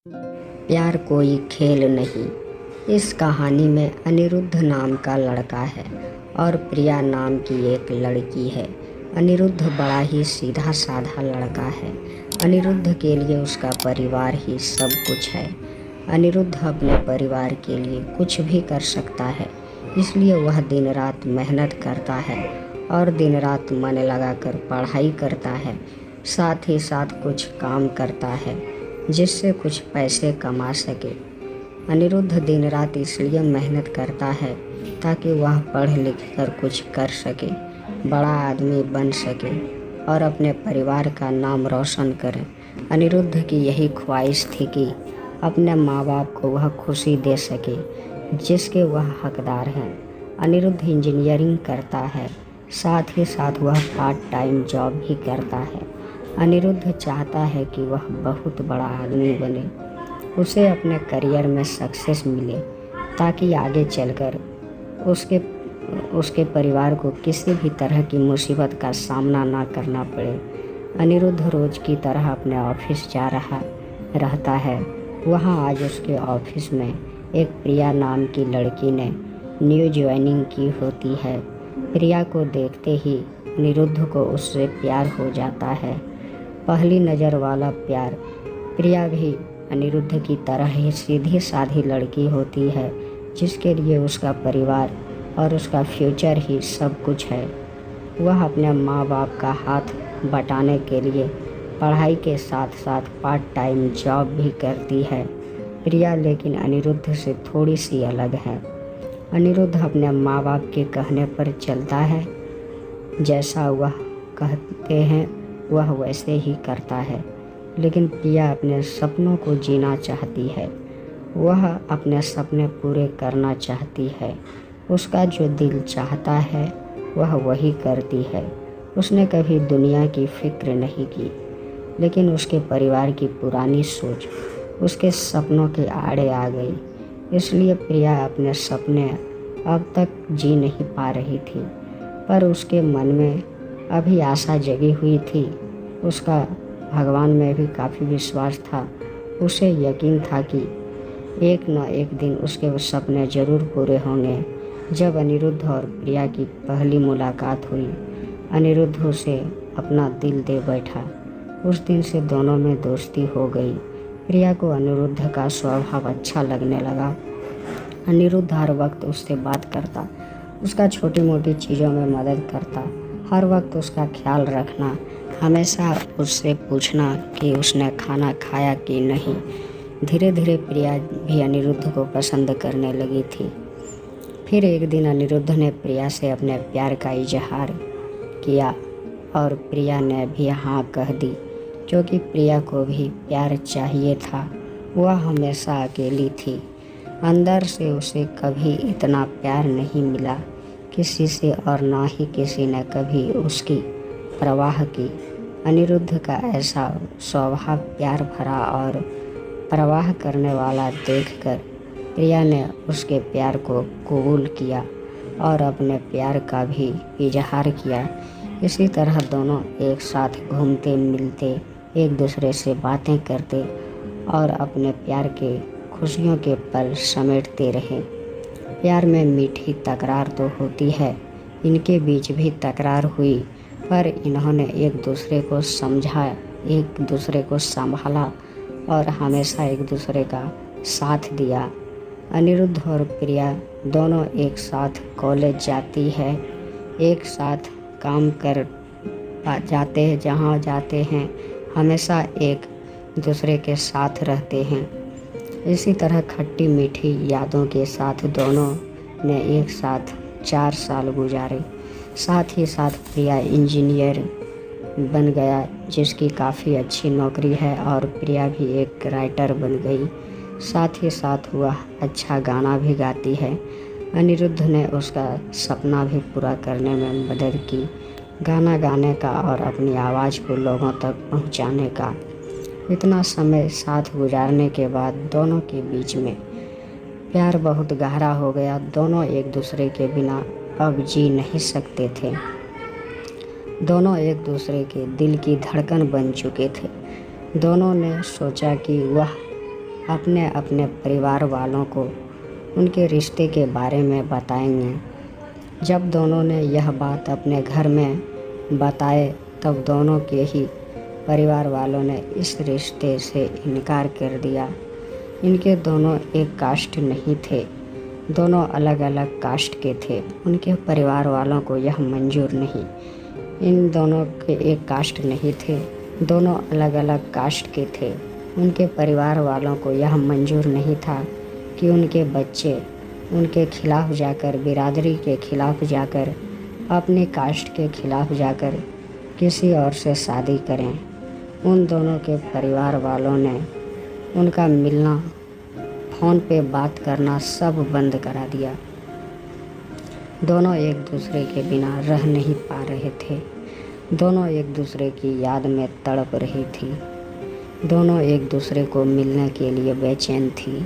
प्यार कोई खेल नहीं। इस कहानी में अनिरुद्ध नाम का लड़का है और प्रिया नाम की एक लड़की है। अनिरुद्ध बड़ा ही सीधा साधा लड़का है। अनिरुद्ध के लिए उसका परिवार ही सब कुछ है। अनिरुद्ध अपने परिवार के लिए कुछ भी कर सकता है, इसलिए वह दिन रात मेहनत करता है और दिन रात मन लगाकर पढ़ाई करता है। साथ ही साथ कुछ काम करता है जिससे कुछ पैसे कमा सके। अनिरुद्ध दिन रात इसलिए मेहनत करता है ताकि वह पढ़ लिख कर कुछ कर सके, बड़ा आदमी बन सके और अपने परिवार का नाम रोशन करे। अनिरुद्ध की यही ख्वाहिश थी कि अपने माँ बाप को वह खुशी दे सके जिसके वह हकदार हैं। अनिरुद्ध इंजीनियरिंग करता है, साथ ही साथ वह पार्ट टाइम जॉब भी करता है। अनिरुद्ध चाहता है कि वह बहुत बड़ा आदमी बने, उसे अपने करियर में सक्सेस मिले ताकि आगे चलकर उसके परिवार को किसी भी तरह की मुसीबत का सामना ना करना पड़े। अनिरुद्ध रोज़ की तरह अपने ऑफिस जा रहता है। वहाँ आज उसके ऑफिस में एक प्रिया नाम की लड़की ने न्यू ज्वाइनिंग की होती है। प्रिया को देखते ही अनिरुद्ध को उससे प्यार हो जाता है। पहली नज़र वाला प्यार। प्रिया भी अनिरुद्ध की तरह ही सीधी साधी लड़की होती है जिसके लिए उसका परिवार और उसका फ्यूचर ही सब कुछ है। वह अपने माँ बाप का हाथ बटाने के लिए पढ़ाई के साथ साथ पार्ट टाइम जॉब भी करती है। प्रिया लेकिन अनिरुद्ध से थोड़ी सी अलग है। अनिरुद्ध अपने माँ बाप के कहने पर चलता है, जैसा वह कहते हैं वह वैसे ही करता है। लेकिन प्रिया अपने सपनों को जीना चाहती है, वह अपने सपने पूरे करना चाहती है। उसका जो दिल चाहता है वह वही करती है। उसने कभी दुनिया की फिक्र नहीं की, लेकिन उसके परिवार की पुरानी सोच उसके सपनों के आड़े आ गई। इसलिए प्रिया अपने सपने अब तक जी नहीं पा रही थी, पर उसके मन में अभी आशा जगी हुई थी। उसका भगवान में भी काफ़ी विश्वास था। उसे यकीन था कि एक न एक दिन उसके सपने ज़रूर पूरे होंगे। जब अनिरुद्ध और प्रिया की पहली मुलाकात हुई, अनिरुद्ध उसे अपना दिल दे बैठा। उस दिन से दोनों में दोस्ती हो गई। प्रिया को अनिरुद्ध का स्वभाव अच्छा लगने लगा। अनिरुद्ध हर वक्त उससे बात करता, उसका छोटी मोटी चीज़ों में मदद करता, हर वक्त उसका ख्याल रखना, हमेशा उससे पूछना कि उसने खाना खाया कि नहीं। धीरे धीरे प्रिया भी अनिरुद्ध को पसंद करने लगी थी। फिर एक दिन अनिरुद्ध ने प्रिया से अपने प्यार का इजहार किया और प्रिया ने भी हाँ कह दी, क्योंकि प्रिया को भी प्यार चाहिए था। वह हमेशा अकेली थी। अंदर से उसे कभी इतना प्यार नहीं मिला किसी से, और ना ही किसी ने कभी उसकी परवाह की। अनिरुद्ध का ऐसा स्वभाव प्यार भरा और परवाह करने वाला देखकर प्रिया ने उसके प्यार को कबूल किया और अपने प्यार का भी इजहार किया। इसी तरह दोनों एक साथ घूमते मिलते, एक दूसरे से बातें करते और अपने प्यार के खुशियों के पल समेटते रहे। प्यार में मीठी तकरार तो होती है, इनके बीच भी तकरार हुई, पर इन्होंने एक दूसरे को समझा, एक दूसरे को संभाला और हमेशा एक दूसरे का साथ दिया। अनिरुद्ध और प्रिया दोनों एक साथ कॉलेज जाती है, एक साथ काम कर जाते हैं, जहाँ जाते हैं हमेशा एक दूसरे के साथ रहते हैं। इसी तरह खट्टी मीठी यादों के साथ दोनों ने एक साथ 4 साल गुजारे। साथ ही साथ प्रिया इंजीनियर बन गया, जिसकी काफ़ी अच्छी नौकरी है, और प्रिया भी एक राइटर बन गई। साथ ही साथ वह अच्छा गाना भी गाती है। अनिरुद्ध ने उसका सपना भी पूरा करने में मदद की, गाना गाने का और अपनी आवाज़ को लोगों तक पहुंचाने का। इतना समय साथ गुजारने के बाद दोनों के बीच में प्यार बहुत गहरा हो गया। दोनों एक दूसरे के बिना अब जी नहीं सकते थे। दोनों एक दूसरे के दिल की धड़कन बन चुके थे। दोनों ने सोचा कि वह अपने अपने परिवार वालों को उनके रिश्ते के बारे में बताएंगे। जब दोनों ने यह बात अपने घर में बताए तब दोनों के ही परिवार वालों ने इस रिश्ते से इनकार कर दिया। इनके दोनों एक कास्ट नहीं थे, दोनों अलग अलग कास्ट के थे। उनके परिवार वालों को यह मंजूर नहीं। इन दोनों के एक कास्ट नहीं थे, दोनों अलग अलग कास्ट के थे। उनके परिवार वालों को यह मंजूर नहीं था कि उनके बच्चे उनके खिलाफ जाकर, बिरादरी के खिलाफ जाकर, अपने कास्ट के खिलाफ जाकर किसी और से शादी करें। उन दोनों के परिवार वालों ने उनका मिलना, फ़ोन पे बात करना सब बंद करा दिया। दोनों एक दूसरे के बिना रह नहीं पा रहे थे। दोनों एक दूसरे की याद में तड़प रही थी। दोनों एक दूसरे को मिलने के लिए बेचैन थी।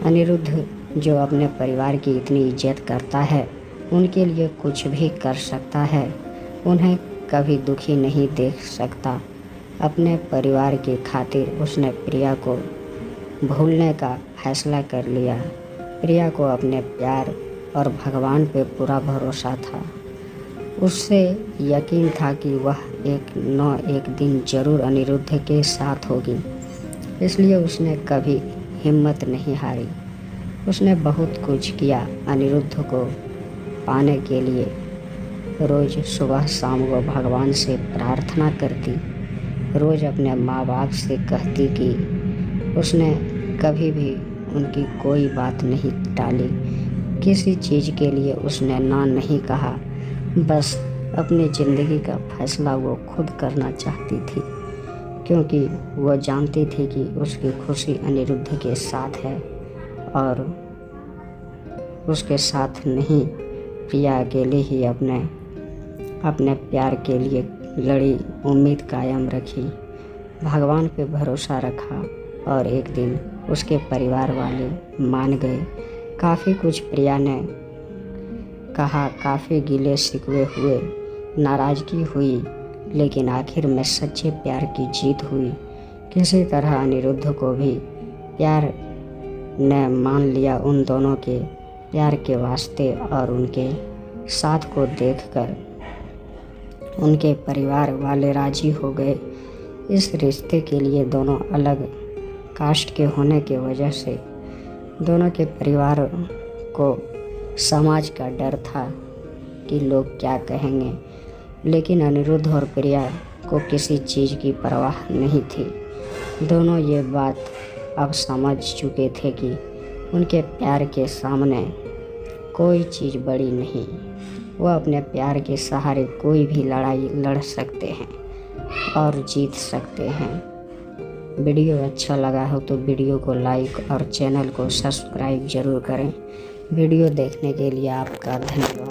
अनिरुद्ध जो अपने परिवार की इतनी इज्जत करता है, उनके लिए कुछ भी कर सकता है, उन्हें कभी दुखी नहीं देख सकता। अपने परिवार की खातिर उसने प्रिया को भूलने का फैसला कर लिया। प्रिया को अपने प्यार और भगवान पे पूरा भरोसा था। उससे यकीन था कि वह एक दिन जरूर अनिरुद्ध के साथ होगी, इसलिए उसने कभी हिम्मत नहीं हारी। उसने बहुत कुछ किया अनिरुद्ध को पाने के लिए। रोज़ सुबह शाम को भगवान से प्रार्थना करती, रोज़ अपने माँ बाप से कहती कि उसने कभी भी उनकी कोई बात नहीं टाली। किसी चीज़ के लिए उसने ना नहीं कहा। बस अपनी ज़िंदगी का फैसला वो खुद करना चाहती थी, क्योंकि वो जानती थी कि उसकी खुशी अनिरुद्ध के साथ है और उसके साथ नहीं। प्रिया अकेले ही अपने प्यार के लिए लड़ी, उम्मीद कायम रखी, भगवान पे भरोसा रखा और एक दिन उसके परिवार वाले मान गए। काफ़ी कुछ प्रिया ने कहा, काफ़ी गिले शिकवे हुए, नाराज़गी हुई, लेकिन आखिर में सच्चे प्यार की जीत हुई। किसी तरह अनिरुद्ध को भी प्यार ने मान लिया उन दोनों के प्यार के वास्ते, और उनके साथ को देखकर उनके परिवार वाले राजी हो गए। इस रिश्ते के लिए दोनों अलग कास्ट के होने की वजह से दोनों के परिवार को समाज का डर था कि लोग क्या कहेंगे, लेकिन अनिरुद्ध और प्रिया को किसी चीज़ की परवाह नहीं थी। दोनों ये बात अब समझ चुके थे कि उनके प्यार के सामने कोई चीज़ बड़ी नहीं। वह अपने प्यार के सहारे कोई भी लड़ाई लड़ सकते हैं और जीत सकते हैं। वीडियो अच्छा लगा हो तो वीडियो को लाइक और चैनल को सब्सक्राइब ज़रूर करें। वीडियो देखने के लिए आपका धन्यवाद।